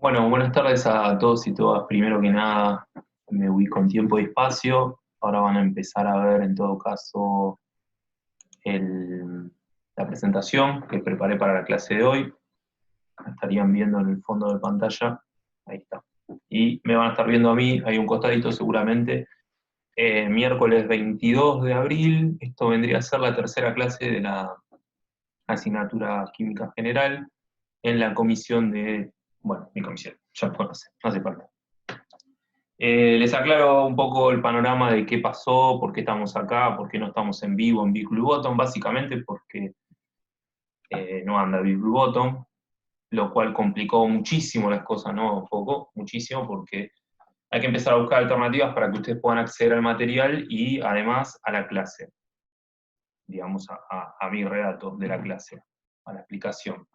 Bueno, buenas tardes a todos y todas. Primero que nada, me ubico en tiempo y espacio. Ahora van a empezar a ver, en todo caso, la presentación que preparé para la clase de hoy. La estarían viendo en el fondo de pantalla. Ahí está. Y me van a estar viendo a mí, hay un costadito seguramente. Miércoles 22 de abril, esto vendría a ser la tercera clase de la asignatura Química General en la comisión de, bueno, mi comisión, ya lo conocen, no hace falta. Les aclaro un poco el panorama de qué pasó, por qué estamos acá, por qué no estamos en vivo en Big Blue Bottom, básicamente porque no anda Big Blue Bottom, lo cual complicó muchísimo las cosas, no poco, muchísimo, porque hay que empezar a buscar alternativas para que ustedes puedan acceder al material y además a la clase, digamos, a mi relato de la clase, a la explicación.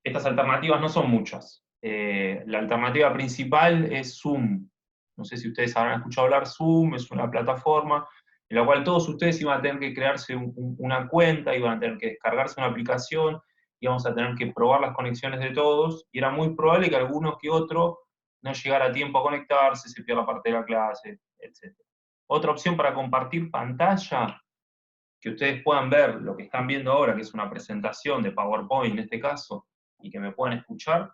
Estas alternativas no son muchas. La alternativa principal es Zoom. No sé si ustedes habrán escuchado hablar. Zoom es una plataforma en la cual todos ustedes iban a tener que crearse una cuenta, iban a tener que descargarse una aplicación, íbamos a tener que probar las conexiones de todos, y era muy probable que alguno que otro no llegara a tiempo a conectarse, se pierda parte de la clase, etc. Otra opción para compartir pantalla, que ustedes puedan ver lo que están viendo ahora, que es una presentación de PowerPoint en este caso, y que me puedan escuchar,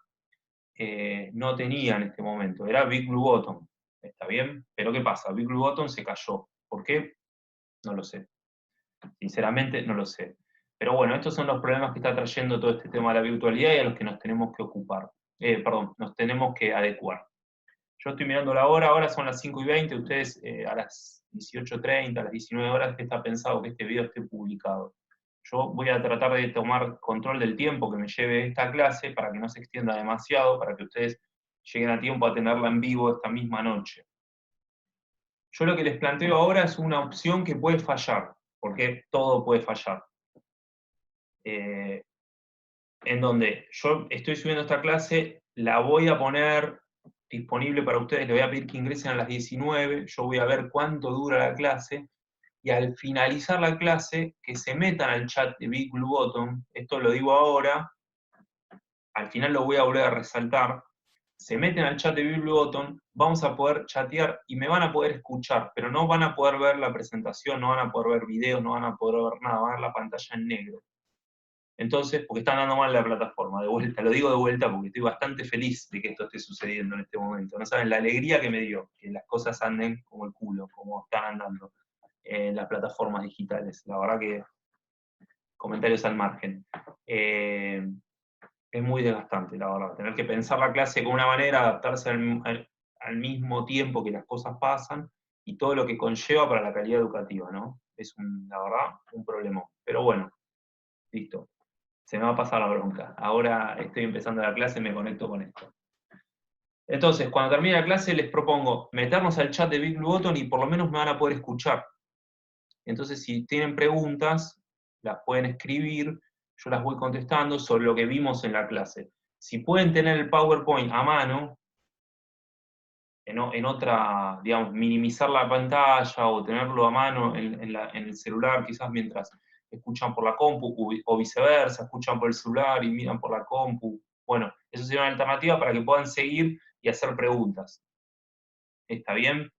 no tenía en este momento. Era Big Blue Bottom, ¿está bien? Pero ¿qué pasa? Big Blue Bottom se cayó. ¿Por qué? No lo sé. Sinceramente, no lo sé. Pero bueno, estos son los problemas que está trayendo todo este tema de la virtualidad y a los que nos tenemos que ocupar. Perdón, nos tenemos que adecuar. Yo estoy mirando la hora, ahora son las 5:20, ustedes a las 18:30, a las 19 horas, que está pensado que este video esté publicado. Yo voy a tratar de tomar control del tiempo que me lleve esta clase para que no se extienda demasiado, para que ustedes lleguen a tiempo a tenerla en vivo esta misma noche. Yo lo que les planteo ahora es una opción que puede fallar, porque todo puede fallar. En donde yo estoy subiendo esta clase, la voy a poner disponible para ustedes, les voy a pedir que ingresen a las 19, yo voy a ver cuánto dura la clase, y al finalizar la clase, que se metan al chat de Big Blue Bottom, esto lo digo ahora, al final lo voy a volver a resaltar, se meten al chat de Big Blue Bottom, vamos a poder chatear y me van a poder escuchar, pero no van a poder ver la presentación, no van a poder ver videos, no van a poder ver nada, van a ver la pantalla en negro. Entonces, porque están dando mal la plataforma, de vuelta, lo digo de vuelta porque estoy bastante feliz de que esto esté sucediendo en este momento. No saben la alegría que me dio, que las cosas anden como el culo, como están andando en las plataformas digitales. La verdad que, comentarios al margen. Es muy desgastante, la verdad. Tener que pensar la clase con una manera, adaptarse al mismo tiempo que las cosas pasan, y todo lo que conlleva para la calidad educativa, ¿no? Es, la verdad, un problema. Pero bueno, listo. Se me va a pasar la bronca. Ahora estoy empezando la clase y me conecto con esto. Entonces, cuando termine la clase, les propongo meternos al chat de Big Blue Button y por lo menos me van a poder escuchar. Entonces, si tienen preguntas, las pueden escribir, yo las voy contestando sobre lo que vimos en la clase. Si pueden tener el PowerPoint a mano, en otra, digamos, minimizar la pantalla o tenerlo a mano en el celular, quizás mientras escuchan por la compu, o viceversa, escuchan por el celular y miran por la compu. Bueno, eso sería una alternativa para que puedan seguir y hacer preguntas. ¿Está bien?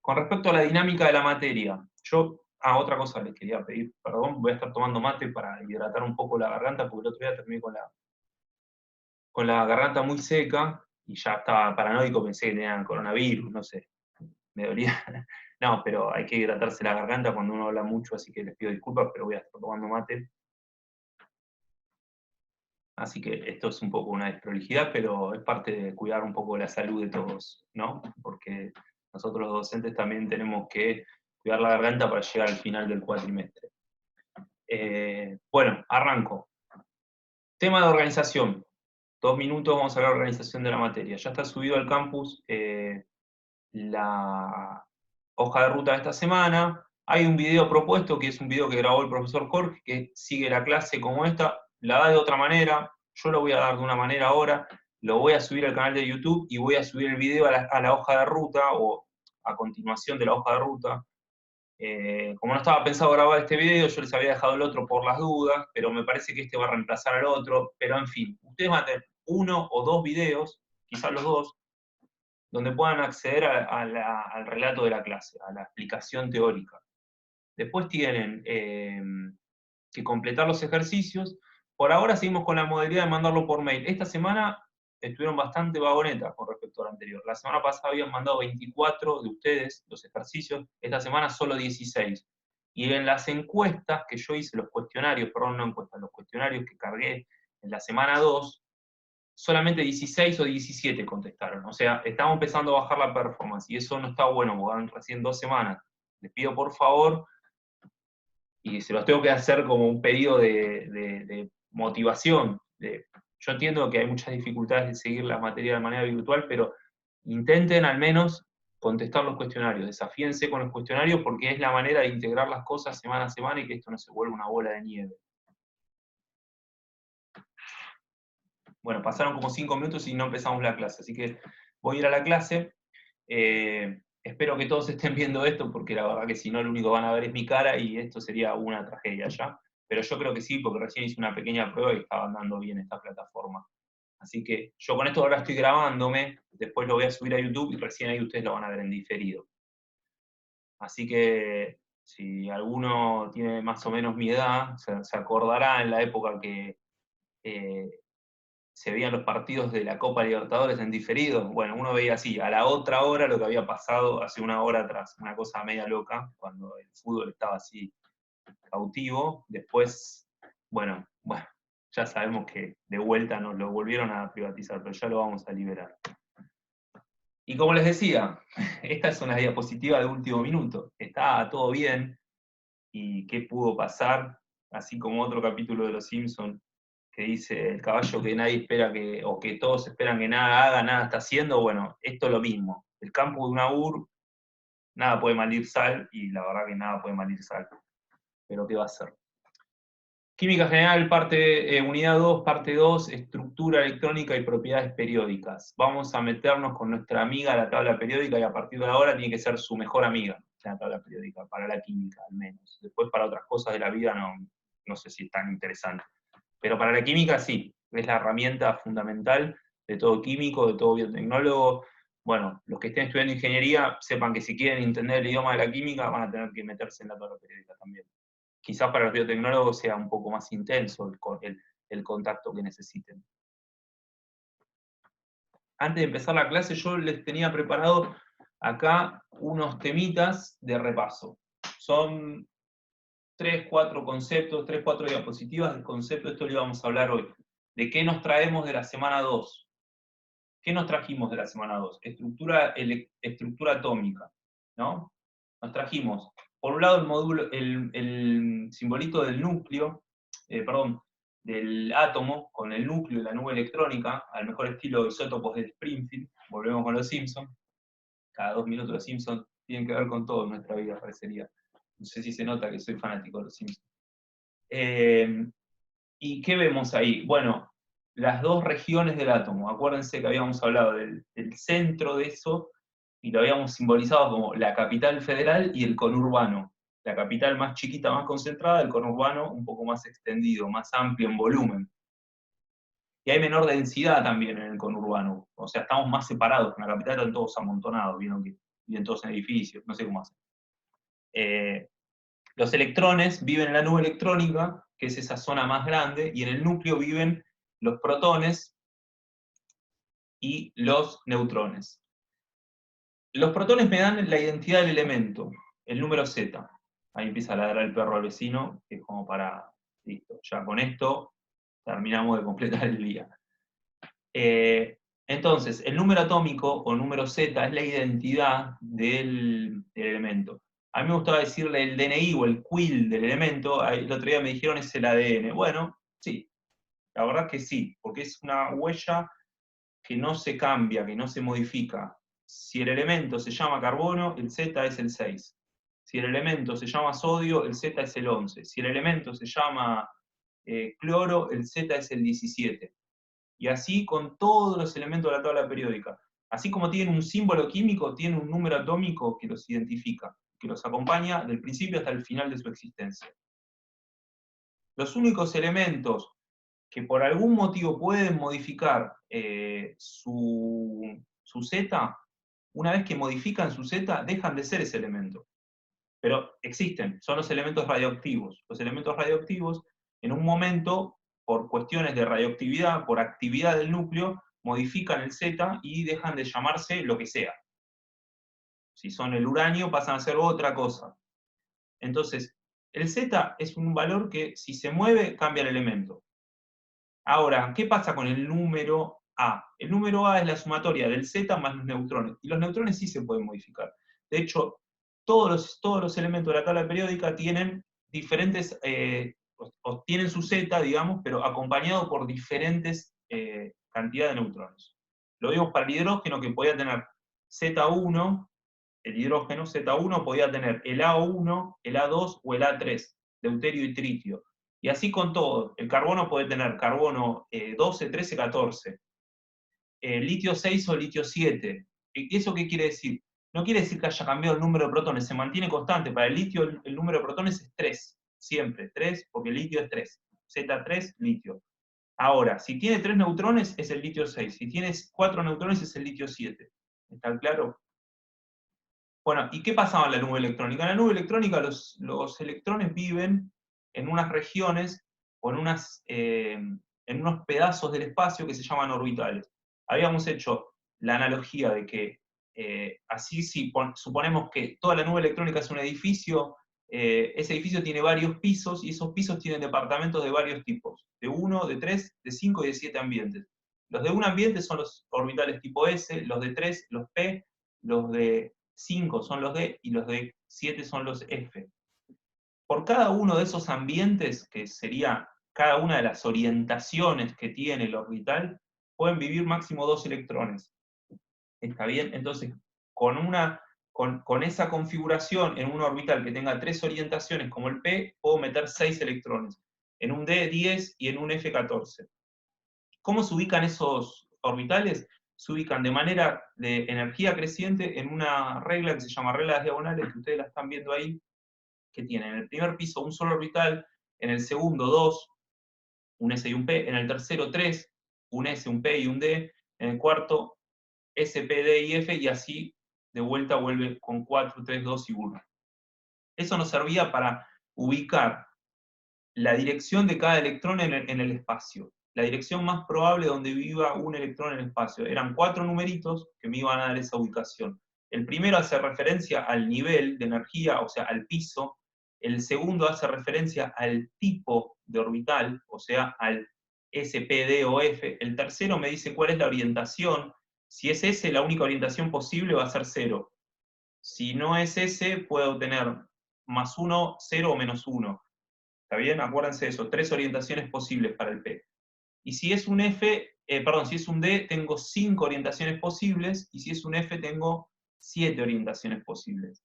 Con respecto a la dinámica de la materia, otra cosa les quería pedir, perdón, voy a estar tomando mate para hidratar un poco la garganta, porque el otro día terminé con la garganta muy seca, y ya estaba paranoico, pensé que tenían coronavirus, no sé, me dolía. No, pero hay que hidratarse la garganta cuando uno habla mucho, así que les pido disculpas, pero voy a estar tomando mate. Así que esto es un poco una desprolijidad, pero es parte de cuidar un poco la salud de todos, ¿no? Porque nosotros los docentes también tenemos que cuidar la garganta para llegar al final del cuatrimestre. Bueno, arranco. Tema de organización. 2 minutos, vamos a ver la organización de la materia. Ya está subido al campus la hoja de ruta de esta semana. Hay un video propuesto, que es un video que grabó el profesor Jorge, que sigue la clase como esta, la da de otra manera, yo lo voy a dar de una manera ahora, lo voy a subir al canal de YouTube y voy a subir el video a la hoja de ruta, o a continuación de la hoja de ruta. Como no estaba pensado grabar este video, yo les había dejado el otro por las dudas, pero me parece que este va a reemplazar al otro, pero en fin, ustedes van a tener 1 o 2 videos quizás los dos, donde puedan acceder al relato de la clase, a la explicación teórica. Después tienen que completar los ejercicios. Por ahora seguimos con la modalidad de mandarlo por mail. Esta semana estuvieron bastante vagonetas con respecto a la anterior. La semana pasada habían mandado 24 de ustedes los ejercicios, esta semana solo 16. Y en las encuestas que yo hice, los cuestionarios, perdón, no encuestas, los cuestionarios que cargué en la semana 2, solamente 16 o 17 contestaron. O sea, estamos empezando a bajar la performance y eso no está bueno, porque van recién 2 semanas. Les pido por favor, y se los tengo que hacer como un pedido de motivación. Yo entiendo que hay muchas dificultades de seguir la materia de manera virtual, pero intenten al menos contestar los cuestionarios, desafíense con los cuestionarios porque es la manera de integrar las cosas semana a semana y que esto no se vuelva una bola de nieve. Bueno, pasaron como 5 minutos y no empezamos la clase, así que voy a ir a la clase. Espero que todos estén viendo esto, porque la verdad que si no, lo único que van a ver es mi cara y esto sería una tragedia ya. Pero yo creo que sí, porque recién hice una pequeña prueba y estaba andando bien esta plataforma. Así que yo con esto ahora estoy grabándome, después lo voy a subir a YouTube y recién ahí ustedes lo van a ver en diferido. Así que si alguno tiene más o menos mi edad, se acordará en la época que se veían los partidos de la Copa Libertadores en diferido. Bueno, uno veía así, a la otra hora lo que había pasado hace una hora atrás, una cosa media loca, cuando el fútbol estaba así cautivo. Después, bueno, ya sabemos que de vuelta nos lo volvieron a privatizar, pero ya lo vamos a liberar. Y como les decía, esta es una diapositiva de último minuto. Está todo bien, y qué pudo pasar, así como otro capítulo de Los Simpsons, que dice el caballo que nadie espera que, o que todos esperan que nada haga, nada está haciendo. Bueno, esto es lo mismo. El campo de una UR, nada puede malir sal, y la verdad que nada puede malir sal. Pero ¿qué va a hacer? Química general, unidad 2, parte 2, estructura electrónica y propiedades periódicas. Vamos a meternos con nuestra amiga la tabla periódica, y a partir de ahora tiene que ser su mejor amiga, la tabla periódica, para la química al menos. Después para otras cosas de la vida no sé si es tan interesante. Pero para la química sí, es la herramienta fundamental de todo químico, de todo biotecnólogo. Bueno, los que estén estudiando ingeniería, sepan que si quieren entender el idioma de la química, van a tener que meterse en la tabla periódica también. Quizás para los biotecnólogos sea un poco más intenso el contacto que necesiten. Antes de empezar la clase, yo les tenía preparado acá unos temitas de repaso. Son 3, 4 conceptos, 3, 4 diapositivas del concepto. Esto lo íbamos a hablar hoy. ¿De qué nos traemos de la semana 2? ¿Qué nos trajimos de la semana 2? Estructura atómica, ¿no? Nos trajimos, por un lado, el módulo, el simbolito del núcleo, del átomo, con el núcleo y la nube electrónica, al mejor estilo de isótopos de Springfield. Volvemos con los Simpsons. Cada 2 minutos los Simpsons tienen que ver con todo en nuestra vida, parecería. No sé si se nota que soy fanático de los Simpsons. ¿Y qué vemos ahí? Bueno, las dos regiones del átomo. Acuérdense que habíamos hablado del centro de eso, y lo habíamos simbolizado como la capital federal y el conurbano. La capital más chiquita, más concentrada, el conurbano un poco más extendido, más amplio en volumen. Y hay menor densidad también en el conurbano. O sea, estamos más separados. En la capital están todos amontonados, vieron que viven todos en edificios, no sé cómo hacen. Los electrones viven en la nube electrónica, que es esa zona más grande, y en el núcleo viven los protones y los neutrones. Los protones me dan la identidad del elemento, el número Z. Ahí empieza a ladrar el perro al vecino, que es como para, listo, ya con esto terminamos de completar el día. Entonces, el número atómico o número Z es la identidad del elemento. A mí me gustaba decirle el DNI o el quill del elemento. El otro día me dijeron es el ADN. Bueno, sí, la verdad que sí, porque es una huella que no se cambia, que no se modifica. Si el elemento se llama carbono, el Z es el 6. Si el elemento se llama sodio, el Z es el 11. Si el elemento se llama cloro, el Z es el 17. Y así con todos los elementos de la tabla periódica. Así como tienen un símbolo químico, tienen un número atómico que los identifica, que los acompaña del principio hasta el final de su existencia. Los únicos elementos que por algún motivo pueden modificar su Z, una vez que modifican su Z, dejan de ser ese elemento. Pero existen, son los elementos radioactivos. Los elementos radioactivos, en un momento, por cuestiones de radioactividad, por actividad del núcleo, modifican el Z y dejan de llamarse lo que sea. Si son el uranio, pasan a ser otra cosa. Entonces, el Z es un valor que, si se mueve, cambia el elemento. Ahora, ¿qué pasa con el número A? El número A es la sumatoria del Z más los neutrones. Y los neutrones sí se pueden modificar. De hecho, todos los elementos de la tabla periódica tienen diferentes, o tienen su Z, digamos, pero acompañado por diferentes cantidades de neutrones. Lo vimos para el hidrógeno, que podía tener Z1, el hidrógeno Z1 podía tener el A1, el A2 o el A3, deuterio y tritio. Y así con todo. El carbono puede tener carbono 12, 13, 14. Litio 6 o litio 7. ¿Y eso qué quiere decir? No quiere decir que haya cambiado el número de protones, se mantiene constante. Para el litio el número de protones es 3, siempre, 3, porque el litio es 3. Z3, litio. Ahora, si tiene 3 neutrones es el litio 6, si tienes 4 neutrones es el litio 7. ¿Está claro? Bueno, ¿y qué pasaba en la nube electrónica? En la nube electrónica los electrones viven en unas regiones o en unos pedazos del espacio que se llaman orbitales. Habíamos hecho la analogía de que así si suponemos que toda la nube electrónica es un edificio, ese edificio tiene varios pisos y esos pisos tienen departamentos de varios tipos, de 1, de 3, de 5 y de 7 ambientes. Los de un ambiente son los orbitales tipo S, los de 3, los P, los de 5 son los D y los de 7 son los F. Por cada uno de esos ambientes, que sería cada una de las orientaciones que tiene el orbital, pueden vivir máximo 2 electrones. ¿Está bien? Entonces, con esa configuración en un orbital que tenga 3 orientaciones como el P, puedo meter 6 electrones. En un D, 10 y en un F, 14. ¿Cómo se ubican esos orbitales? Se ubican de manera de energía creciente en una regla que se llama regla de las diagonales, que ustedes la están viendo ahí, que tiene en el primer piso un solo orbital, en el segundo 2, un S y un P, en el tercero 3, un S, un P y un D, en el cuarto S, P, D y F, y así de vuelta vuelve con 4, 3, 2 y 1. Eso nos servía para ubicar la dirección de cada electrón en el espacio. La dirección más probable donde viva un electrón en el espacio. Eran 4 numeritos que me iban a dar esa ubicación. El primero hace referencia al nivel de energía, o sea, al piso. El segundo hace referencia al tipo de orbital, o sea, al S, P, D o F. El tercero me dice cuál es la orientación. Si es S, la única orientación posible va a ser 0. Si no es S, puedo tener más 1, 0 o menos 1. ¿Está bien? Acuérdense de eso, 3 orientaciones posibles para el P. Y si es un si es un D, tengo 5 orientaciones posibles, y si es un F, tengo 7 orientaciones posibles.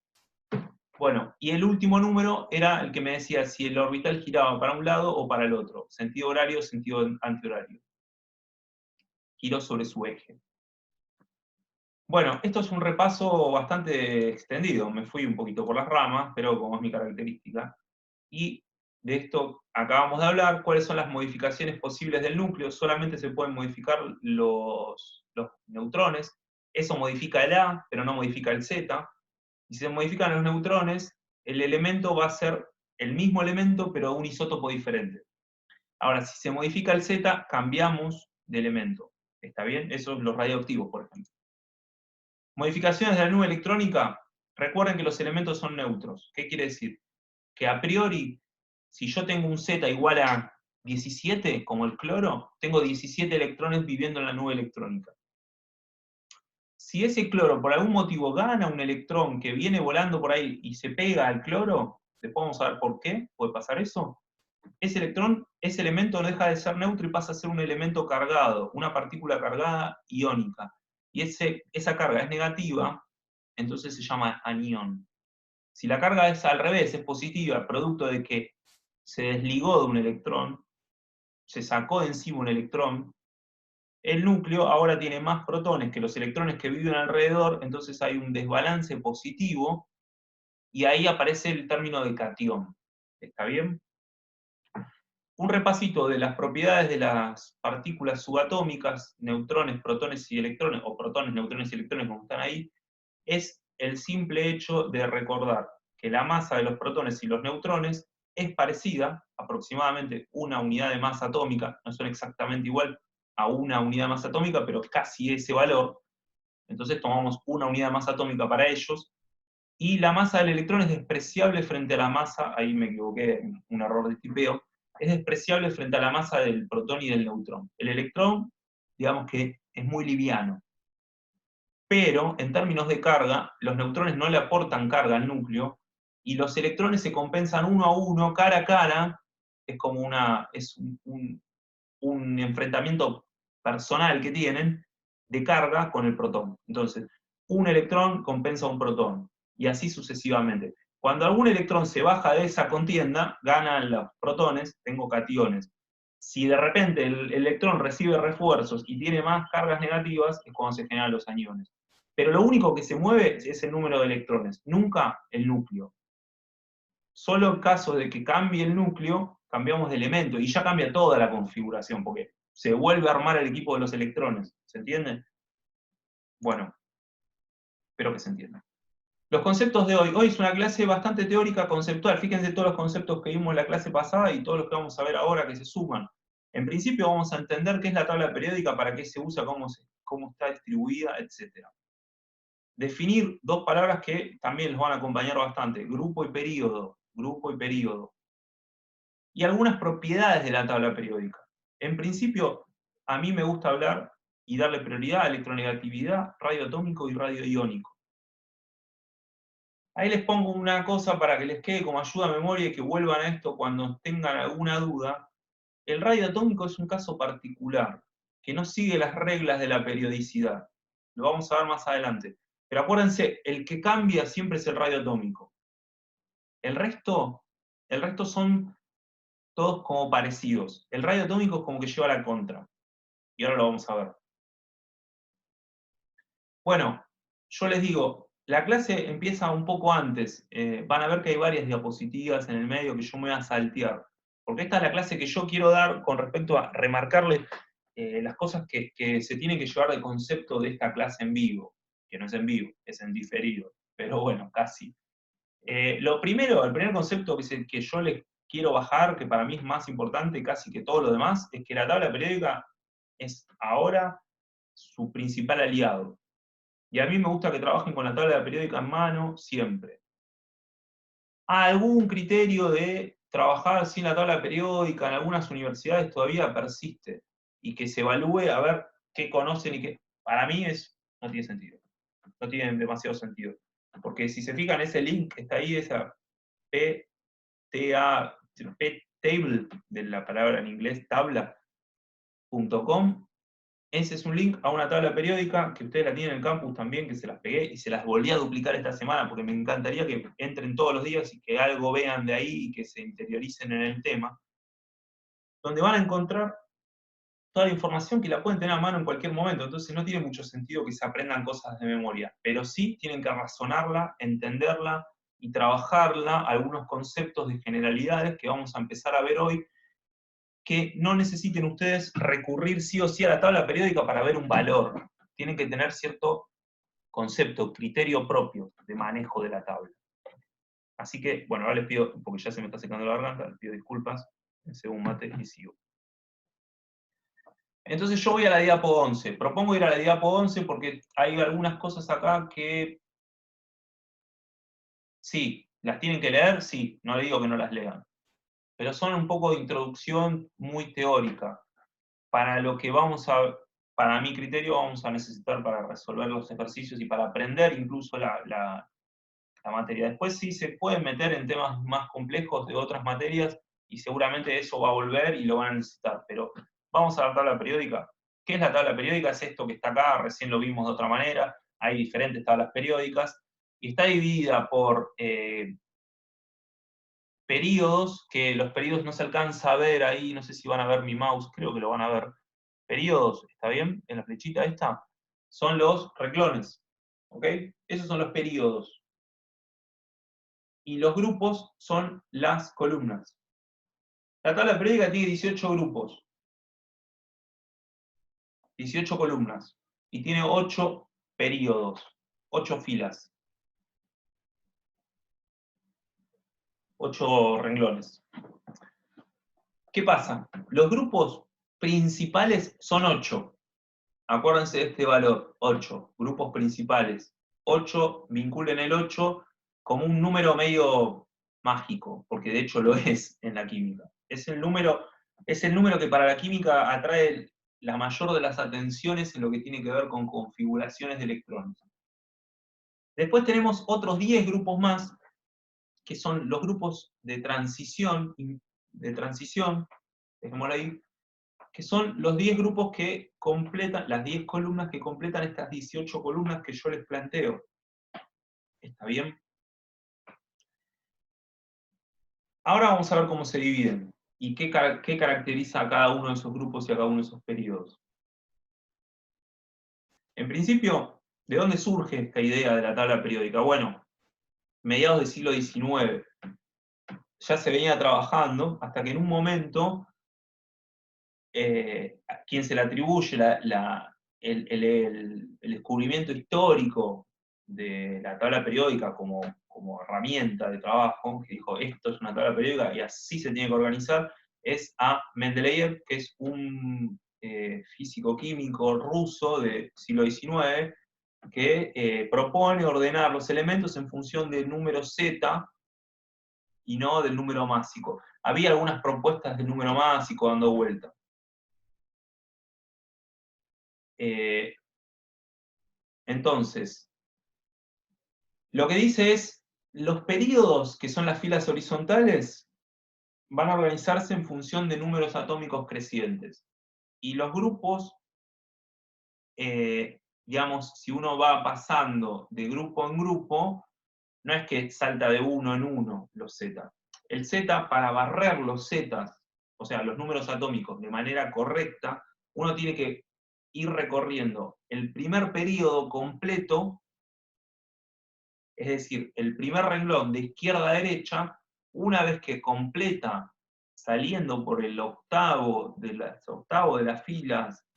Bueno, y el último número era el que me decía si el orbital giraba para un lado o para el otro, sentido horario o sentido antihorario. Giró sobre su eje. Bueno, esto es un repaso bastante extendido, me fui un poquito por las ramas, pero como es mi característica. Y de esto acabamos de hablar, cuáles son las modificaciones posibles del núcleo. Solamente se pueden modificar los neutrones, eso modifica el A, pero no modifica el Z. Y si se modifican los neutrones, el elemento va a ser el mismo elemento, pero un isótopo diferente. Ahora, si se modifica el Z, cambiamos de elemento. ¿Está bien? Eso es los radioactivos, por ejemplo. Modificaciones de la nube electrónica. Recuerden que los elementos son neutros. ¿Qué quiere decir? Que a priori, si yo tengo un Z igual a 17, como el cloro, tengo 17 electrones viviendo en la nube electrónica. Si ese cloro por algún motivo gana un electrón que viene volando por ahí y se pega al cloro, después vamos a ver por qué puede pasar eso, ese electrón, ese elemento deja de ser neutro y pasa a ser un elemento cargado, una partícula cargada iónica. Y esa carga es negativa, entonces se llama anión. Si la carga es al revés, es positiva, producto de que se desligó de un electrón, se sacó de encima un electrón, el núcleo ahora tiene más protones que los electrones que viven alrededor, entonces hay un desbalance positivo, y ahí aparece el término de catión. ¿Está bien? Un repasito de las propiedades de las partículas subatómicas, neutrones, protones y electrones, o protones, neutrones y electrones como están ahí, es el simple hecho de recordar que la masa de los protones y los neutrones es parecida, aproximadamente una unidad de masa atómica, no son exactamente igual a una unidad de masa atómica, pero casi ese valor. Entonces tomamos una unidad de masa atómica para ellos, y la masa del electrón es despreciable frente a la masa, ahí me equivoqué, un error de tipeo, es despreciable frente a la masa del protón y del neutrón. El electrón, digamos que es muy liviano, pero en términos de carga, los neutrones no le aportan carga al núcleo, y los electrones se compensan uno a uno, cara a cara, es como un enfrentamiento personal que tienen de carga con el protón. Entonces, un electrón compensa un protón, y así sucesivamente. Cuando algún electrón se baja de esa contienda, ganan los protones, tengo cationes. Si de repente el electrón recibe refuerzos y tiene más cargas negativas, es cuando se generan los aniones. Pero lo único que se mueve es el número de electrones, nunca el núcleo. Solo en caso de que cambie el núcleo, cambiamos de elemento, y ya cambia toda la configuración, porque se vuelve a armar el equipo de los electrones. ¿Se entiende? Bueno, espero que se entienda. Los conceptos de hoy. Hoy es una clase bastante teórica, conceptual. Fíjense todos los conceptos que vimos en la clase pasada y todos los que vamos a ver ahora que se suman. En principio vamos a entender qué es la tabla periódica, para qué se usa, cómo está distribuida, etc. Definir dos palabras que también los van a acompañar bastante: grupo y período. Grupo y período. Y algunas propiedades de la tabla periódica. En principio, a mí me gusta hablar y darle prioridad a electronegatividad, radio atómico y radio iónico. Ahí les pongo una cosa para que les quede como ayuda a memoria y que vuelvan a esto cuando tengan alguna duda. El radio atómico es un caso particular, que no sigue las reglas de la periodicidad. Lo vamos a ver más adelante. Pero acuérdense, el que cambia siempre es el radio atómico. El resto son todos como parecidos. El radio atómico es como que lleva la contra. Y ahora lo vamos a ver. Bueno, yo les digo, la clase empieza un poco antes. Van a ver que hay varias diapositivas en el medio que yo me voy a saltear. Porque esta es la clase que yo quiero dar con respecto a remarcarles las cosas que se tienen que llevar de concepto de esta clase en vivo. Que no es en vivo, es en diferido. Pero bueno, casi. El primer concepto que yo les quiero bajar, que para mí es más importante casi que todo lo demás, es que la tabla periódica es ahora su principal aliado. Y a mí me gusta que trabajen con la tabla periódica en mano siempre. Algún criterio de trabajar sin la tabla periódica en algunas universidades todavía persiste, y que se evalúe a ver qué conocen y qué. Para mí no tiene sentido. No tiene demasiado sentido. Porque si se fijan, ese link que está ahí, esa table, de la palabra en inglés, tabla.com, ese es un link a una tabla periódica que ustedes la tienen en el campus también, que se las pegué y se las volví a duplicar esta semana, porque me encantaría que entren todos los días y que algo vean de ahí y que se interioricen en el tema, donde van a encontrar toda la información que la pueden tener a mano en cualquier momento. Entonces no tiene mucho sentido que se aprendan cosas de memoria, pero sí tienen que razonarla, entenderla y trabajarla, algunos conceptos de generalidades que vamos a empezar a ver hoy, que no necesiten ustedes recurrir sí o sí a la tabla periódica para ver un valor. Tienen que tener cierto concepto, criterio propio de manejo de la tabla. Así que, bueno, ahora les pido, porque ya se me está secando la garganta, les pido disculpas, según mate y sigo. Entonces yo voy a la diapo 11. Propongo ir a la diapo 11 porque hay algunas cosas acá que sí, las tienen que leer, sí, no le digo que no las lean, pero son un poco de introducción muy teórica. Para lo que para mi criterio, vamos a necesitar para resolver los ejercicios y para aprender incluso la materia. Después sí se pueden meter en temas más complejos de otras materias y seguramente eso va a volver y lo van a necesitar, pero vamos a la tabla periódica. ¿Qué es la tabla periódica? Es esto que está acá, recién lo vimos de otra manera, hay diferentes tablas periódicas, y está dividida por períodos, que los períodos no se alcanza a ver ahí, no sé si van a ver mi mouse, creo que lo van a ver. Períodos, ¿está bien? En la flechita esta, son los renglones, ¿ok? Esos son los períodos. Y los grupos son las columnas. La tabla periódica tiene 18 grupos, 18 columnas, y tiene 8 períodos, 8 filas, 8 renglones. ¿Qué pasa? Los grupos principales son 8. Acuérdense de este valor, 8, grupos principales. 8, vinculen el 8 como un número medio mágico, porque de hecho lo es en la química. Es el número que para la química atrae la mayor de las atenciones en lo que tiene que ver con configuraciones de electrones. Después tenemos otros 10 grupos más, que son los grupos de transición, dejémoslo ahí, que son los 10 grupos que completan, las 10 columnas que completan estas 18 columnas que yo les planteo. ¿Está bien? Ahora vamos a ver cómo se dividen y qué caracteriza a cada uno de esos grupos y a cada uno de esos periodos. En principio, ¿de dónde surge esta idea de la tabla periódica? Bueno, mediados del siglo XIX. Ya se venía trabajando hasta que en un momento a quien se le atribuye el descubrimiento histórico de la tabla periódica como herramienta de trabajo, que dijo, esto es una tabla periódica y así se tiene que organizar, es a Mendeleev, que es un físico-químico ruso del siglo XIX, que propone ordenar los elementos en función del número Z y no del número másico. Había algunas propuestas del número másico dando vuelta. Entonces, lo que dice es, los períodos, que son las filas horizontales, van a organizarse en función de números atómicos crecientes. Y los grupos, digamos, si uno va pasando de grupo en grupo, no es que salta de uno en uno los Z. El Z, para barrer los Z, o sea, los números atómicos de manera correcta, uno tiene que ir recorriendo el primer período completo, es decir, el primer renglón de izquierda a derecha, una vez que completa, saliendo por el octavo de las filas,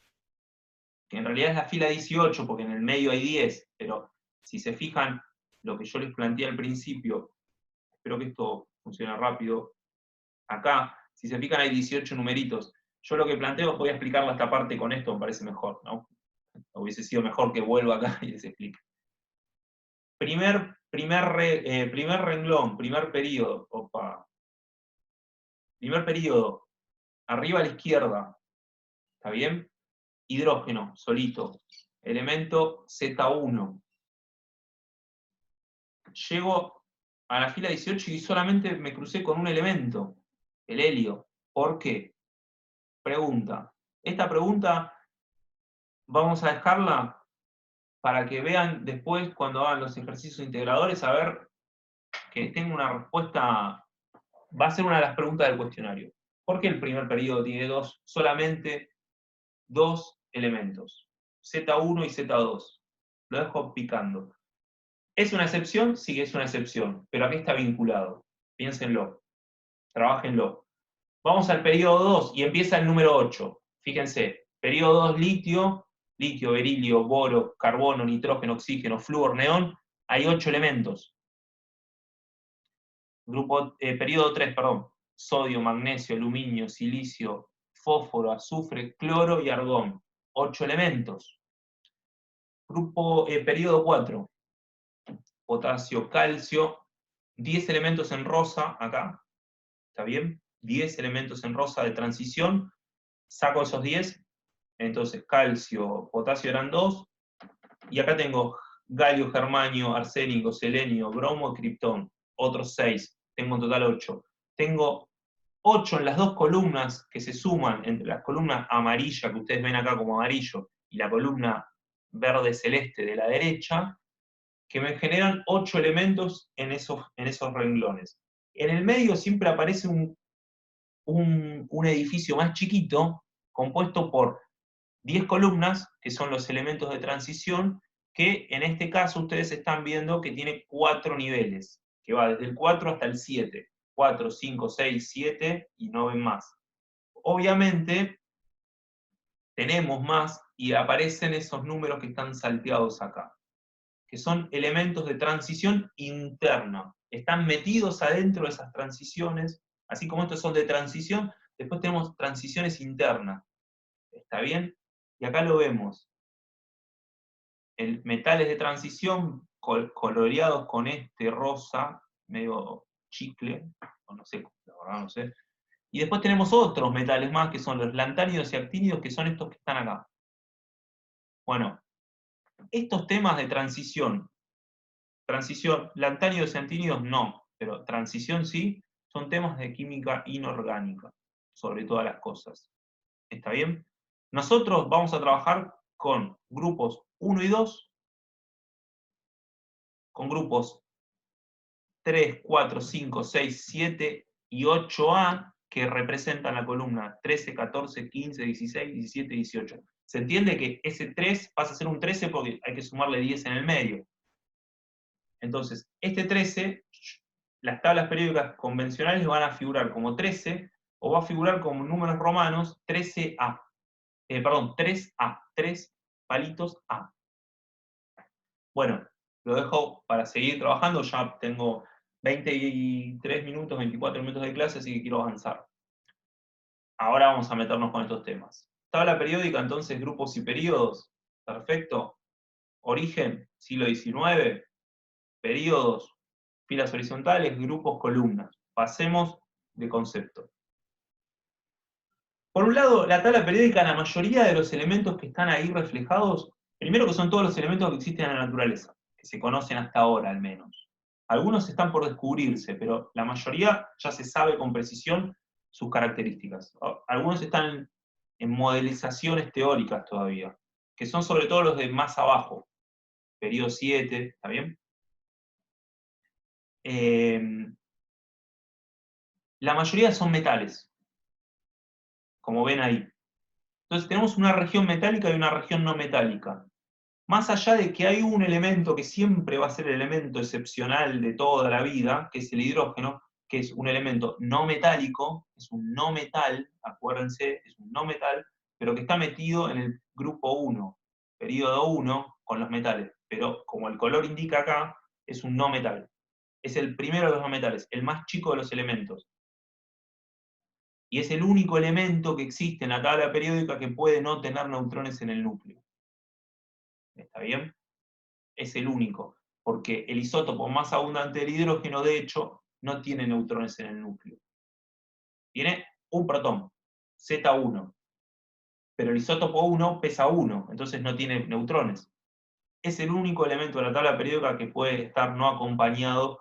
que en realidad es la fila 18, porque en el medio hay 10, pero si se fijan, lo que yo les planteé al principio, espero que esto funcione rápido, acá, si se fijan hay 18 numeritos. Yo lo que planteo, voy a explicarlo esta parte con esto, me parece mejor, ¿no? Hubiese sido mejor que vuelva acá y les explique. Primer renglón, primer periodo, primer periodo, arriba a la izquierda, ¿está bien? Hidrógeno, solito, elemento Z1. Llego a la fila 18 y solamente me crucé con un elemento, el helio. ¿Por qué? Pregunta. Esta pregunta vamos a dejarla para que vean después, cuando hagan los ejercicios integradores, a ver que tengo una respuesta. Va a ser una de las preguntas del cuestionario. ¿Por qué el primer periodo tiene solamente dos elementos? Z1 y Z2. Lo dejo picando. ¿Es una excepción? Sí, es una excepción. Pero ¿a qué está vinculado? Piénsenlo. Trabájenlo. Vamos al periodo 2 y empieza el número 8. Fíjense. Periodo 2, litio, berilio, boro, carbono, nitrógeno, oxígeno, flúor, neón. Hay 8 elementos. Periodo 3, perdón. Sodio, magnesio, aluminio, silicio, fósforo, azufre, cloro y argón. 8 elementos. Periodo 4. Potasio, calcio. 10 elementos en rosa, acá. ¿Está bien? 10 elementos en rosa de transición. Saco esos 10. Entonces, calcio, potasio eran 2. Y acá tengo galio, germanio, arsénico, selenio, bromo y criptón. Otros 6. Tengo en total 8. Tengo 8 en las dos columnas que se suman entre la columna amarilla, que ustedes ven acá como amarillo, y la columna verde-celeste de la derecha, que me generan 8 elementos en esos renglones. En el medio siempre aparece un edificio más chiquito, compuesto por 10 columnas, que son los elementos de transición, que en este caso ustedes están viendo que tiene 4 niveles, que va desde el 4 hasta el 7. 4, 5, 6, 7 y no ven más. Obviamente, tenemos más y aparecen esos números que están salteados acá, que son elementos de transición interna. Están metidos adentro de esas transiciones, así como estos son de transición, después tenemos transiciones internas. ¿Está bien? Y acá lo vemos. Metales de transición coloreados con este rosa, medio chicle, o no sé, la verdad no sé. Y después tenemos otros metales más, que son los lantánidos y actínidos, que son estos que están acá. Bueno, estos temas de transición, lantánidos y actínidos no, pero transición sí, son temas de química inorgánica, sobre todas las cosas. ¿Está bien? Nosotros vamos a trabajar con grupos 1 y 2, con grupos 3, 4, 5, 6, 7 y 8A, que representan la columna 13, 14, 15, 16, 17, 18. Se entiende que ese 3 pasa a ser un 13 porque hay que sumarle 10 en el medio. Entonces, este 13, las tablas periódicas convencionales van a figurar como 13, o va a figurar como números romanos 13A. Perdón, 3A, 3 palitos A. Bueno, lo dejo para seguir trabajando, ya tengo 23 minutos, 24 minutos de clase, así que quiero avanzar. Ahora vamos a meternos con estos temas. Tabla periódica, entonces, grupos y periodos. Perfecto. Origen, siglo XIX. Periodos, filas horizontales, grupos, columnas. Pasemos de concepto. Por un lado, la tabla periódica, la mayoría de los elementos que están ahí reflejados, primero que son todos los elementos que existen en la naturaleza, que se conocen hasta ahora al menos. Algunos están por descubrirse, pero la mayoría ya se sabe con precisión sus características. Algunos están en modelizaciones teóricas todavía, que son sobre todo los de más abajo, periodo 7, ¿está bien? La mayoría son metales, como ven ahí. Entonces tenemos una región metálica y una región no metálica. Más allá de que hay un elemento que siempre va a ser el elemento excepcional de toda la vida, que es el hidrógeno, que es un elemento no metálico, es un no metal, acuérdense, es un no metal, pero que está metido en el grupo 1, periodo 1, con los metales. Pero como el color indica acá, es un no metal. Es el primero de los no metales, el más chico de los elementos. Y es el único elemento que existe en la tabla periódica que puede no tener neutrones en el núcleo. ¿Está bien? Es el único, porque el isótopo más abundante del hidrógeno, de hecho, no tiene neutrones en el núcleo. Tiene un protón, Z1, pero el isótopo 1 pesa 1, entonces no tiene neutrones. Es el único elemento de la tabla periódica que puede estar no acompañado,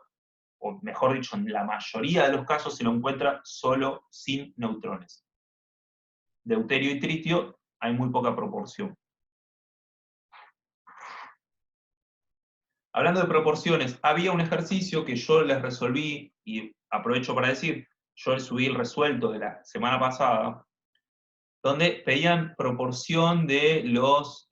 o mejor dicho, en la mayoría de los casos se lo encuentra solo sin neutrones. Deuterio y tritio hay muy poca proporción. Hablando de proporciones, había un ejercicio que yo les resolví, y aprovecho para decir, yo subí el resuelto de la semana pasada, donde pedían proporción de los,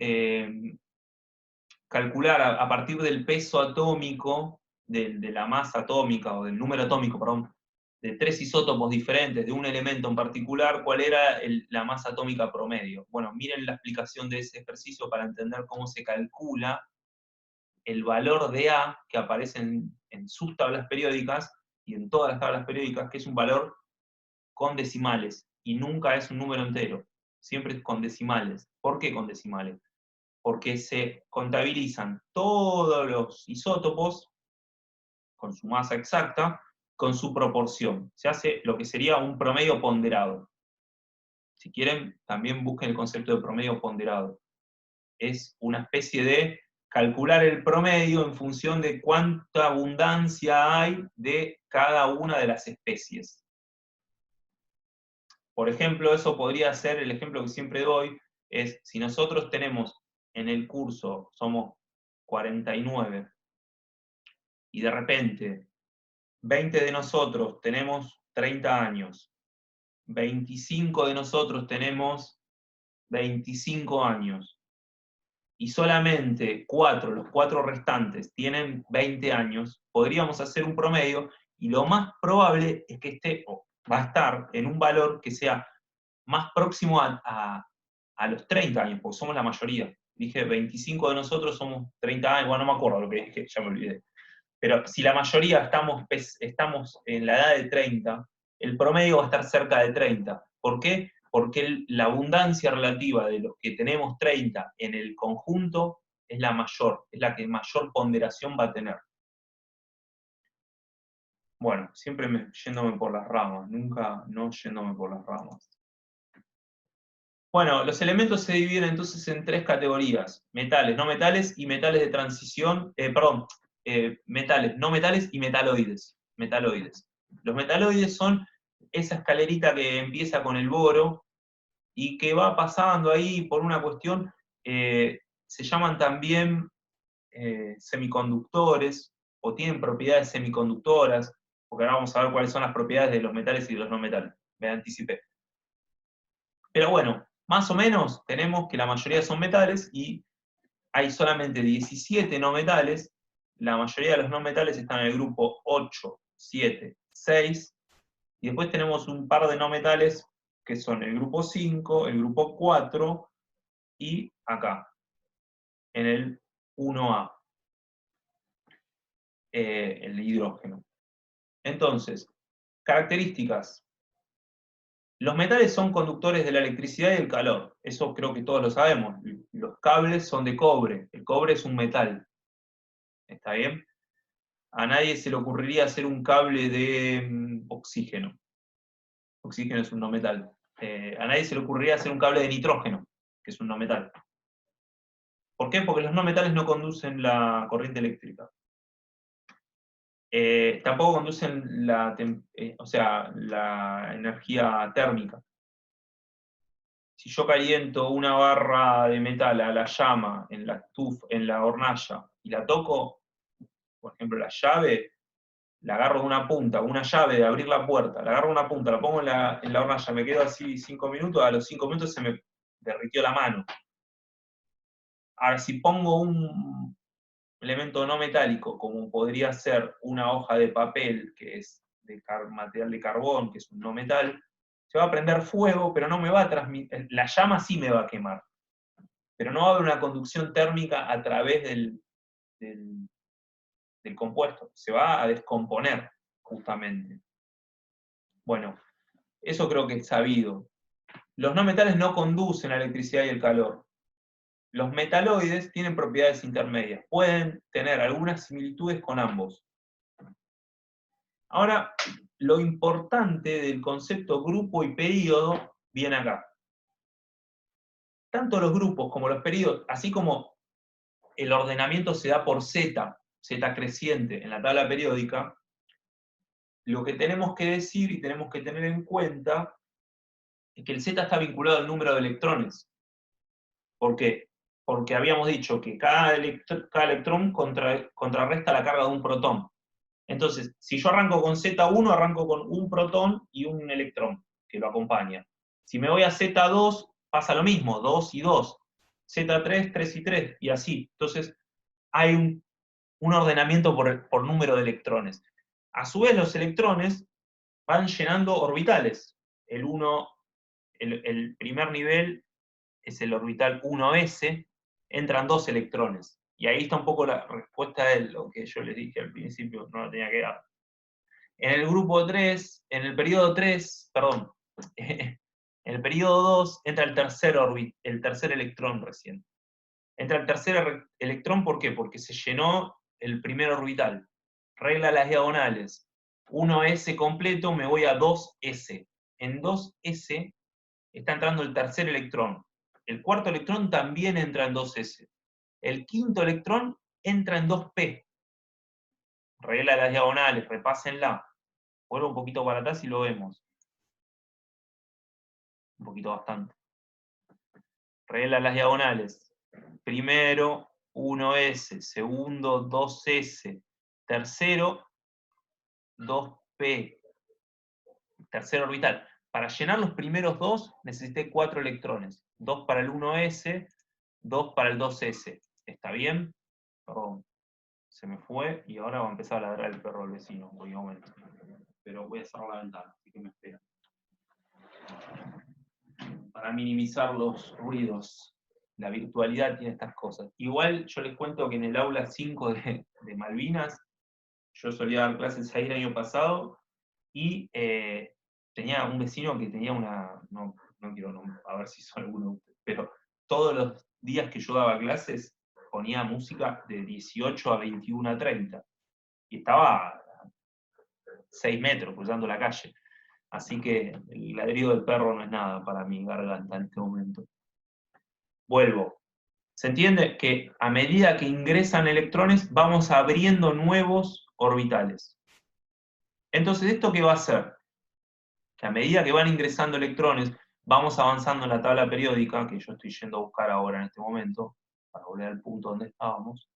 calcular a partir del peso atómico, de la masa atómica, o del número atómico, perdón, de 3 isótopos diferentes, de un elemento en particular, cuál era la masa atómica promedio. Bueno, miren la explicación de ese ejercicio para entender cómo se calcula el valor de A que aparece en sus tablas periódicas y en todas las tablas periódicas, que es un valor con decimales, y nunca es un número entero, siempre es con decimales. ¿Por qué con decimales? Porque se contabilizan todos los isótopos con su masa exacta, con su proporción. Se hace lo que sería un promedio ponderado. Si quieren, también busquen el concepto de promedio ponderado. Es una especie de calcular el promedio en función de cuánta abundancia hay de cada una de las especies. Por ejemplo, eso podría ser, el ejemplo que siempre doy, es si nosotros tenemos en el curso, somos 49, y de repente 20 de nosotros tenemos 30 años, 25 de nosotros tenemos 25 años, y solamente los 4 restantes tienen 20 años, podríamos hacer un promedio Y lo más probable es que esté, o va a estar, en un valor que sea más próximo a los 30 años, porque somos la mayoría. Dije, 25 de nosotros somos 30 años, bueno, no me acuerdo lo que dije, ya me olvidé. Pero si la mayoría estamos en la edad de 30, el promedio va a estar cerca de 30. ¿Por qué? Porque la abundancia relativa de los que tenemos 30 en el conjunto es la mayor, es la que mayor ponderación va a tener. Bueno, siempre yéndome por las ramas, nunca no yéndome por las ramas. Bueno, los elementos se dividen entonces en tres categorías: metales, no metales y metales de transición, metales, no metales y metaloides. Los metaloides son esa escalerita que empieza con el boro y que va pasando ahí por una cuestión, se llaman también semiconductores o tienen propiedades semiconductoras, porque ahora vamos a ver cuáles son las propiedades de los metales y de los no metales, me anticipé. Pero bueno, más o menos tenemos que la mayoría son metales y hay solamente 17 no metales. La mayoría de los no metales están en el grupo 8, 7, 6. Y después tenemos un par de no metales que son el grupo 5, el grupo 4 y acá, en el 1A, el hidrógeno. Entonces, características. Los metales son conductores de la electricidad y el calor. Eso creo que todos lo sabemos. Los cables son de cobre. El cobre es un metal. ¿Está bien? A nadie se le ocurriría hacer un cable de oxígeno. Oxígeno es un no metal. A nadie se le ocurriría hacer un cable de nitrógeno, que es un no metal. ¿Por qué? Porque los no metales no conducen la corriente eléctrica. Tampoco conducen la energía térmica. Si yo caliento una barra de metal a la llama en la hornalla y la toco, por ejemplo la llave, la agarro de una punta, una llave de abrir la puerta, la agarro de una punta, la pongo en la hornalla, me quedo así 5 minutos, a los 5 minutos se me derritió la mano. Ahora, si pongo un elemento no metálico, como podría ser una hoja de papel, que es de material de carbón, que es un no metal, se va a prender fuego, pero no me va a transmitir, la llama sí me va a quemar, pero no va a haber una conducción térmica a través del compuesto, se va a descomponer justamente. Bueno, eso creo que es sabido. Los no metales no conducen la electricidad y el calor. Los metaloides tienen propiedades intermedias, pueden tener algunas similitudes con ambos. Ahora, lo importante del concepto grupo y período viene acá. Tanto los grupos como los períodos, así como el ordenamiento se da por Z creciente en la tabla periódica, lo que tenemos que decir y tenemos que tener en cuenta es que el Z está vinculado al número de electrones. ¿Por qué? Porque habíamos dicho que cada electrón contrarresta la carga de un protón. Entonces, si yo arranco con Z1, arranco con un protón y un electrón que lo acompaña. Si me voy a Z2, pasa lo mismo, 2 y 2. Z3, 3 y 3, y así. Entonces, hay un ordenamiento por número de electrones. A su vez, los electrones van llenando orbitales. El primer nivel es el orbital 1s, entran 2 electrones. Y ahí está un poco la respuesta de lo que yo les dije al principio, no la tenía que dar. En el grupo 3, en el periodo 3, perdón, en el periodo 2 entra el tercer electrón recién. Entra el tercer electrón, ¿por qué? Porque se llenó el primer orbital. Regla las diagonales. 1s completo, me voy a 2s. En 2s está entrando el tercer electrón. El cuarto electrón también entra en 2s. El quinto electrón entra en 2p. Regla de las diagonales, repásenla. Vuelvo un poquito para atrás y lo vemos. Un poquito bastante. Regla de las diagonales. Primero, 1s. Segundo, 2s. Tercero, 2p. Tercer orbital. Para llenar los primeros dos, necesité 4 electrones. 2 para el 1s, 2 para el 2s. ¿Está bien? Perdón, se me fue y ahora va a empezar a ladrar el perro del vecino. Voy a aumentar. pero voy a cerrar la ventana, así que me esperan. Para minimizar los ruidos. La virtualidad tiene estas cosas. Igual yo les cuento que en el aula 5 de Malvinas, yo solía dar clases ahí el año pasado, y tenía un vecino que tenía una, no quiero a ver si son alguno de ustedes, pero todos los días que yo daba clases ponía música de 18 a 21 a 30, y estaba a 6 metros cruzando la calle. Así que el ladrido del perro no es nada para mi garganta en este momento. Vuelvo. Se entiende que a medida que ingresan electrones vamos abriendo nuevos orbitales. Entonces, ¿esto qué va a hacer? Que a medida que van ingresando electrones, vamos avanzando en la tabla periódica, que yo estoy yendo a buscar ahora en este momento, para volver al punto donde estábamos.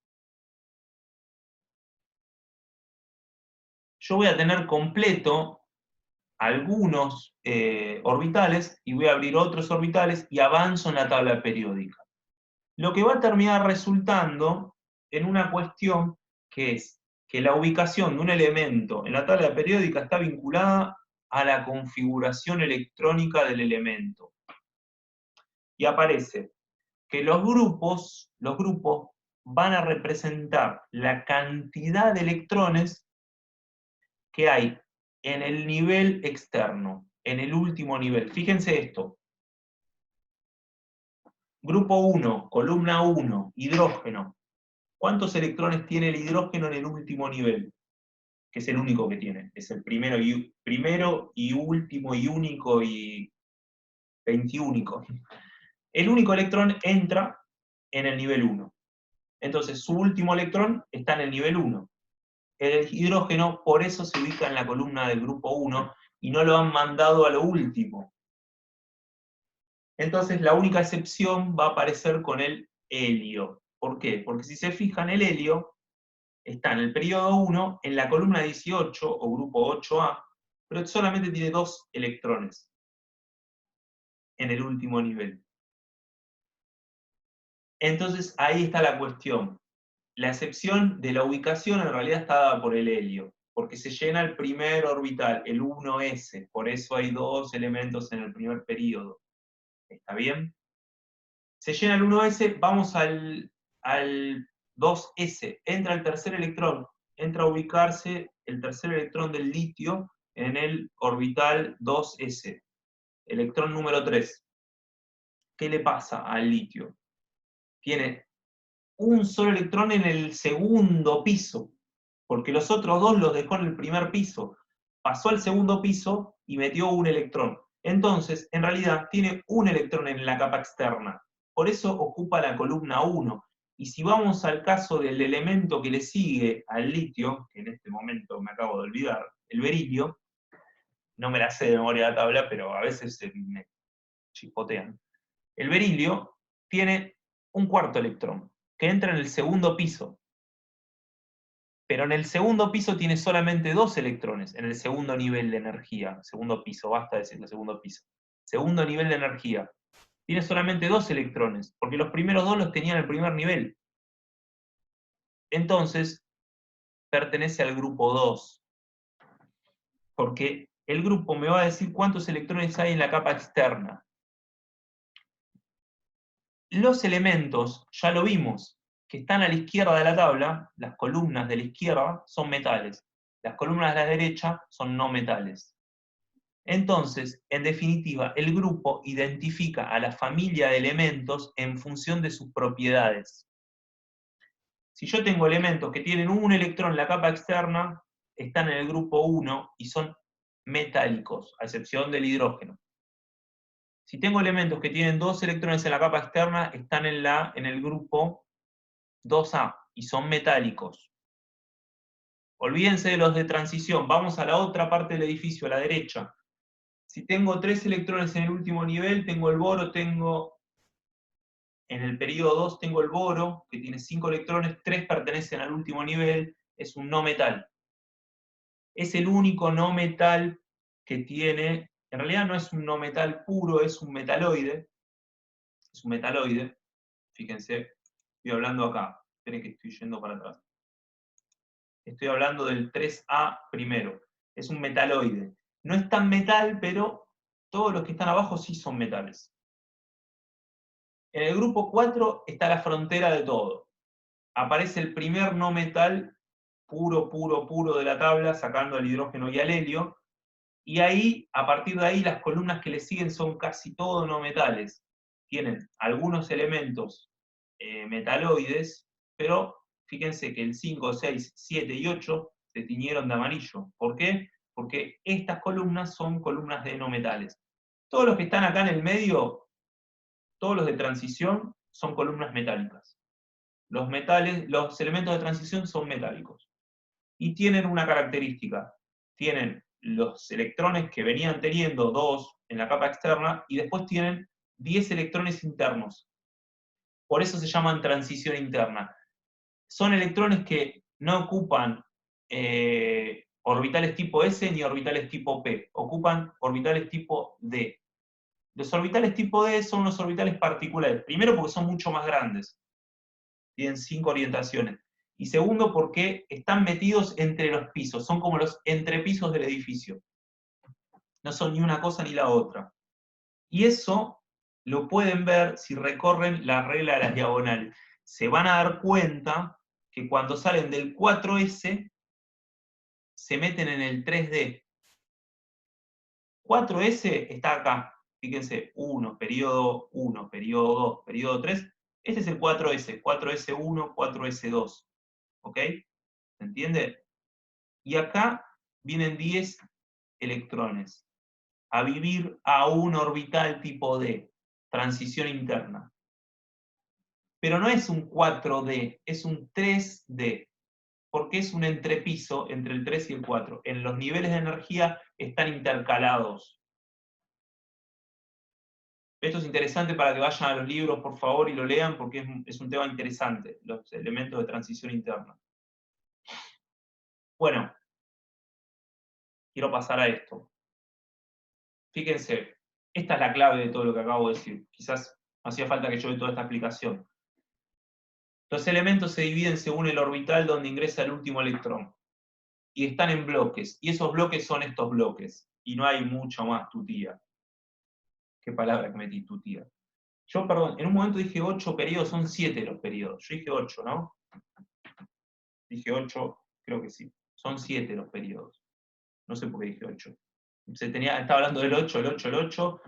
Yo voy a tener completo algunos orbitales y voy a abrir otros orbitales y avanzo en la tabla periódica. Lo que va a terminar resultando en una cuestión que es que la ubicación de un elemento en la tabla periódica está vinculada a la configuración electrónica del elemento. Y aparece que los grupos van a representar la cantidad de electrones que hay en el nivel externo, en el último nivel. Fíjense esto. Grupo 1, columna 1, hidrógeno. ¿Cuántos electrones tiene el hidrógeno en el último nivel? Que es el único que tiene. Es el primero y último y único y 21. El único electrón entra en el nivel 1. Entonces su último electrón está en el nivel 1. El hidrógeno por eso se ubica en la columna del grupo 1 y no lo han mandado a lo último. Entonces la única excepción va a aparecer con el helio. ¿Por qué? Porque si se fijan, el helio está en el periodo 1, en la columna 18 o grupo 8A, pero solamente tiene 2 electrones en el último nivel. Entonces ahí está la cuestión. La excepción de la ubicación en realidad está dada por el helio, porque se llena el primer orbital, el 1s, por eso hay 2 elementos en el primer periodo. ¿Está bien? Se llena el 1s, vamos al 2s, entra el tercer electrón, entra a ubicarse el tercer electrón del litio en el orbital 2s, electrón número 3. ¿Qué le pasa al litio? Tiene un solo electrón en el segundo piso, porque los otros dos los dejó en el primer piso. Pasó al segundo piso y metió un electrón. Entonces, en realidad, tiene un electrón en la capa externa. Por eso ocupa la columna 1. Y si vamos al caso del elemento que le sigue al litio, que en este momento me acabo de olvidar, el berilio, no me la sé de memoria la tabla, pero a veces me chispotean. El berilio tiene un cuarto electrón, que entra en el segundo piso. Pero en el segundo piso tiene solamente 2 electrones, en el segundo nivel de energía. Segundo piso, basta decirlo, segundo piso. Segundo nivel de energía. Tiene solamente 2 electrones, porque los primeros 2 los tenía en el primer nivel. Entonces, pertenece al grupo 2. Porque el grupo me va a decir cuántos electrones hay en la capa externa. Los elementos, ya lo vimos, que están a la izquierda de la tabla, las columnas de la izquierda son metales. Las columnas de la derecha son no metales. Entonces, en definitiva, el grupo identifica a la familia de elementos en función de sus propiedades. Si yo tengo elementos que tienen un electrón en la capa externa, están en el grupo 1 y son metálicos, a excepción del hidrógeno. Si tengo elementos que tienen 2 electrones en la capa externa, están en el grupo 2A y son metálicos. Olvídense de los de transición, vamos a la otra parte del edificio, a la derecha. Si tengo 3 electrones en el último nivel, tengo el boro, en el periodo 2 tengo el boro, que tiene 5 electrones, 3 pertenecen al último nivel, es un no metal. Es el único no metal que tiene, en realidad no es un no metal puro, es un metaloide. Es un metaloide, fíjense, estoy hablando acá, esperen que estoy yendo para atrás. Estoy hablando del 3A primero. Es un metaloide. No es tan metal, pero todos los que están abajo sí son metales. En el grupo 4 está la frontera de todo. Aparece el primer no metal puro, puro, puro de la tabla, sacando al hidrógeno y al helio, y ahí, a partir de ahí, las columnas que le siguen son casi todo no metales. Tienen algunos elementos metaloides, pero fíjense que el 5, 6, 7 y 8 se tiñeron de amarillo. ¿Por qué? Porque estas columnas son columnas de no metales. Todos los que están acá en el medio, todos los de transición, son columnas metálicas. Los elementos de transición son metálicos. Y tienen una característica. Tienen los electrones que venían teniendo 2 en la capa externa y después tienen 10 electrones internos. Por eso se llaman transición interna. Son electrones que no ocupan orbitales tipo S ni orbitales tipo P, ocupan orbitales tipo D. Los orbitales tipo D son los orbitales particulares. Primero porque son mucho más grandes. Tienen 5 orientaciones. Y segundo porque están metidos entre los pisos. Son como los entrepisos del edificio. No son ni una cosa ni la otra. Y eso lo pueden ver si recorren la regla de las diagonales. Se van a dar cuenta que cuando salen del 4S se meten en el 3D. 4S está acá. Fíjense, 1, periodo 1, periodo 2, periodo 3. Este es el 4S, 4S1, 4S2. ¿Ok? ¿Se entiende? Y acá vienen 10 electrones a vivir a un orbital tipo D, transición interna. Pero no es un 4D, es un 3D, porque es un entrepiso entre el 3 y el 4. En los niveles de energía están intercalados. Esto es interesante para que vayan a los libros, por favor, y lo lean, porque es un tema interesante, los elementos de transición interna. Bueno, quiero pasar a esto. Fíjense, esta es la clave de todo lo que acabo de decir. Quizás no hacía falta que yo dé toda esta explicación. Los elementos se dividen según el orbital donde ingresa el último electrón. Y están en bloques. Y esos bloques son estos bloques. Y no hay mucho más tutía. ¿Qué palabra que metí, tutía? Yo, perdón, en un momento dije 8 periodos, son 7 los periodos. Yo dije 8, ¿no? Dije 8, creo que sí. Son 7 los periodos. No sé por qué dije 8. Estaba hablando del 8, el 8, el 8,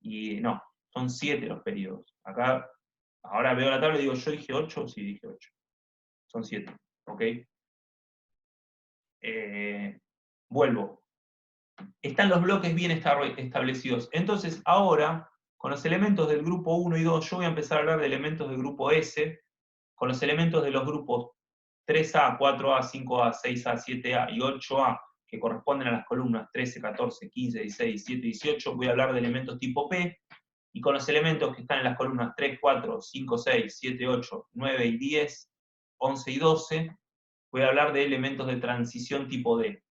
y no, son 7 los periodos. Acá, ahora veo la tabla y digo, ¿yo dije 8? Sí, dije 8. Son 7, ¿ok? Vuelvo. Están los bloques bien establecidos. Entonces, ahora, con los elementos del grupo 1 y 2, yo voy a empezar a hablar de elementos del grupo S, con los elementos de los grupos 3A, 4A, 5A, 6A, 7A y 8A, que corresponden a las columnas 13, 14, 15, 16, 17, 18, voy a hablar de elementos tipo P, y con los elementos que están en las columnas 3, 4, 5, 6, 7, 8, 9 y 10, 11 y 12, voy a hablar de elementos de transición tipo D.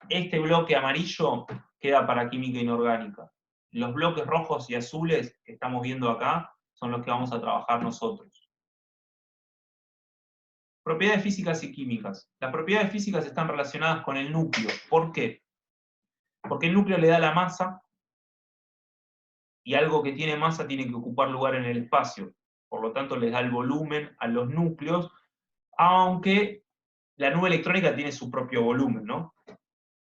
Este bloque amarillo queda para química inorgánica. Los bloques rojos y azules que estamos viendo acá son los que vamos a trabajar nosotros. Propiedades físicas y químicas. Las propiedades físicas están relacionadas con el núcleo. ¿Por qué? Porque el núcleo le da la masa, y algo que tiene masa tiene que ocupar lugar en el espacio. Por lo tanto, les da el volumen a los núcleos, aunque la nube electrónica tiene su propio volumen, ¿no?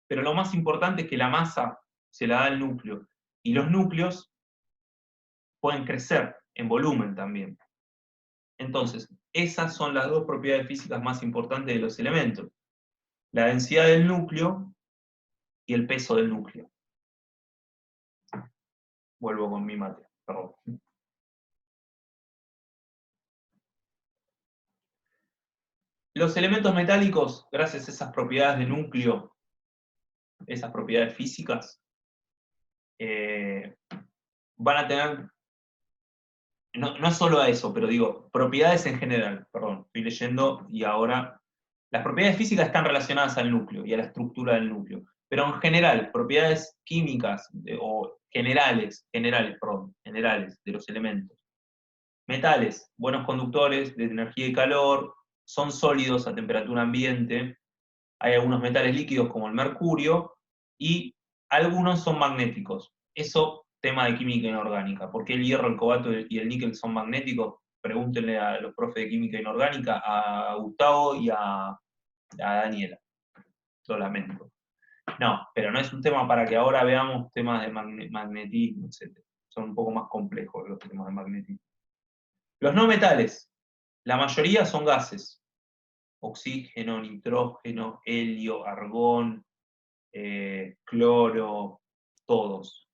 Pero lo más importante es que la masa se la da el núcleo. Y los núcleos pueden crecer en volumen también. Entonces, esas son las dos propiedades físicas más importantes de los elementos. La densidad del núcleo y el peso del núcleo. Vuelvo con mi mate, perdón. Los elementos metálicos, gracias a esas propiedades de núcleo, esas propiedades físicas, van a tener, no solo a eso, pero digo, propiedades en general, perdón, estoy leyendo y ahora, las propiedades físicas están relacionadas al núcleo y a la estructura del núcleo, pero en general, propiedades químicas o generales de los elementos. Metales, buenos conductores de energía y calor, son sólidos a temperatura ambiente, hay algunos metales líquidos como el mercurio, y algunos son magnéticos. Eso, tema de química inorgánica. ¿Por qué el hierro, el cobalto y el níquel son magnéticos? Pregúntenle a los profes de química inorgánica, a Gustavo y a Daniela. Lo lamento. No, pero no es un tema para que ahora veamos temas de magnetismo, etc. Son un poco más complejos los temas de magnetismo. Los no metales, la mayoría son gases. Oxígeno, nitrógeno, helio, argón, cloro, todos.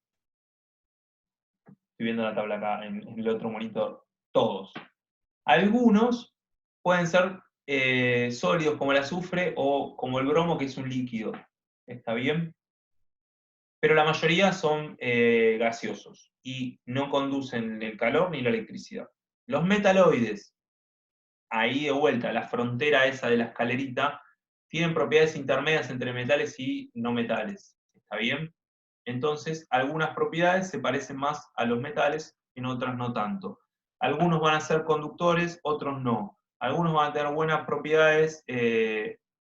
Estoy viendo la tabla acá en el otro monitor. Todos. Algunos pueden ser sólidos como el azufre o como el bromo, que es un líquido. ¿Está bien? Pero la mayoría son gaseosos y no conducen el calor ni la electricidad. Los metaloides, ahí de vuelta, la frontera esa de la escalerita, tienen propiedades intermedias entre metales y no metales. ¿Está bien? Entonces, algunas propiedades se parecen más a los metales, en otras no tanto. Algunos van a ser conductores, otros no. Algunos van a tener buenas propiedades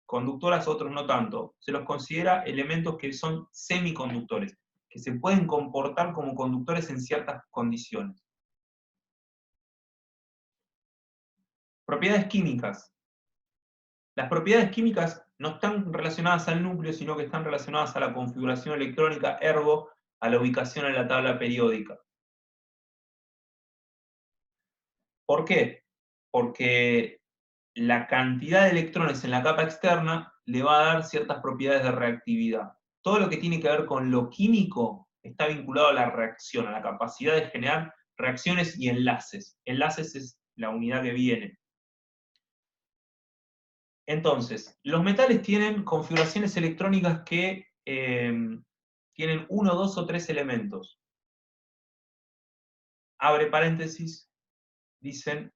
conductoras, otros no tanto. Se los considera elementos que son semiconductores, que se pueden comportar como conductores en ciertas condiciones. Propiedades químicas. Las propiedades químicas no están relacionadas al núcleo, sino que están relacionadas a la configuración electrónica, ergo a la ubicación en la tabla periódica. ¿Por qué? Porque la cantidad de electrones en la capa externa le va a dar ciertas propiedades de reactividad. Todo lo que tiene que ver con lo químico está vinculado a la reacción, a la capacidad de generar reacciones y enlaces. Enlaces es la unidad que viene. Entonces, los metales tienen configuraciones electrónicas que tienen 1, 2 o 3 elementos. Abre paréntesis, dicen,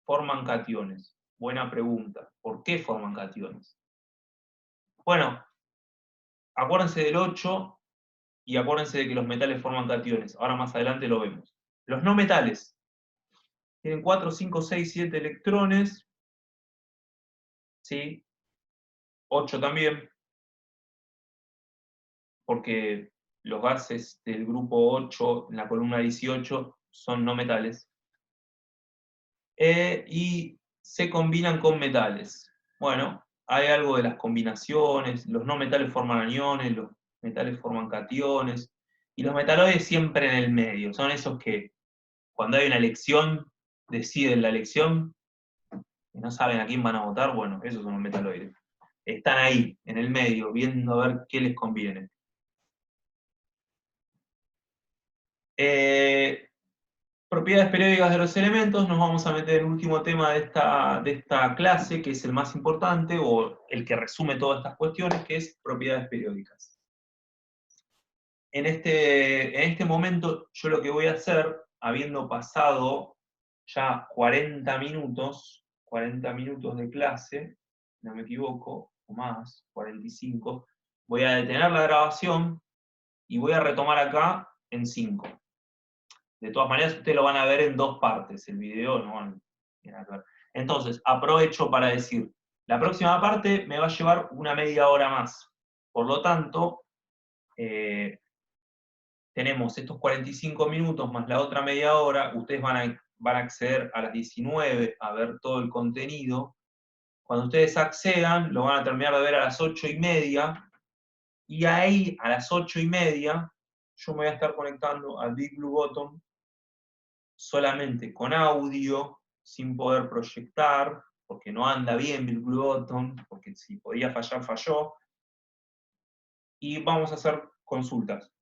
forman cationes. Buena pregunta. ¿Por qué forman cationes? Bueno, acuérdense del 8 y acuérdense de que los metales forman cationes. Ahora más adelante lo vemos. Los no metales tienen 4, 5, 6, 7 electrones. ¿Sí? 8 también, porque los gases del grupo 8 en la columna 18 son no metales. Y se combinan con metales. Bueno, hay algo de las combinaciones, los no metales forman aniones, los metales forman cationes, y los metaloides siempre en el medio, son esos que cuando hay una elección, deciden la elección, y no saben a quién van a votar, bueno, esos son los metaloides. Están ahí, en el medio, viendo a ver qué les conviene. Propiedades periódicas de los elementos, nos vamos a meter en el último tema de esta clase, que es el más importante, o el que resume todas estas cuestiones, que es propiedades periódicas. En este momento, yo lo que voy a hacer, habiendo pasado ya 40 minutos de clase, no me equivoco, o más, 45, voy a detener la grabación y voy a retomar acá en 5. De todas maneras, ustedes lo van a ver en 2 partes, el video no tiene que ver. Entonces, aprovecho para decir, la próxima parte me va a llevar una media hora más. Por lo tanto, tenemos estos 45 minutos más la otra media hora, ustedes van a acceder a las 19 a ver todo el contenido. Cuando ustedes accedan, lo van a terminar de ver a las 8:30, y ahí, a las 8:30, yo me voy a estar conectando al Big Blue Button solamente con audio, sin poder proyectar, porque no anda bien Big Blue Button, porque si podía fallar, falló, y vamos a hacer consultas.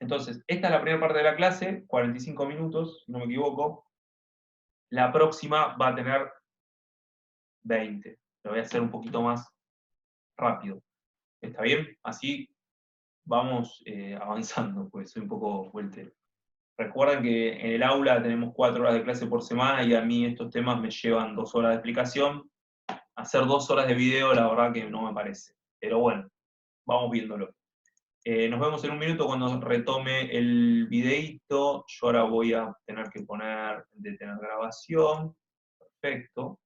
Entonces, esta es la primera parte de la clase, 45 minutos, si no me equivoco. La próxima va a tener 20. Lo voy a hacer un poquito más rápido. ¿Está bien? Así vamos avanzando, pues soy un poco vueltero. Recuerden que en el aula tenemos 4 horas de clase por semana y a mí estos temas me llevan 2 horas de explicación. Hacer 2 horas de video, la verdad que no me parece. Pero bueno, vamos viéndolo. Nos vemos en un minuto cuando retome el videíto. Yo ahora voy a tener que detener grabación. Perfecto.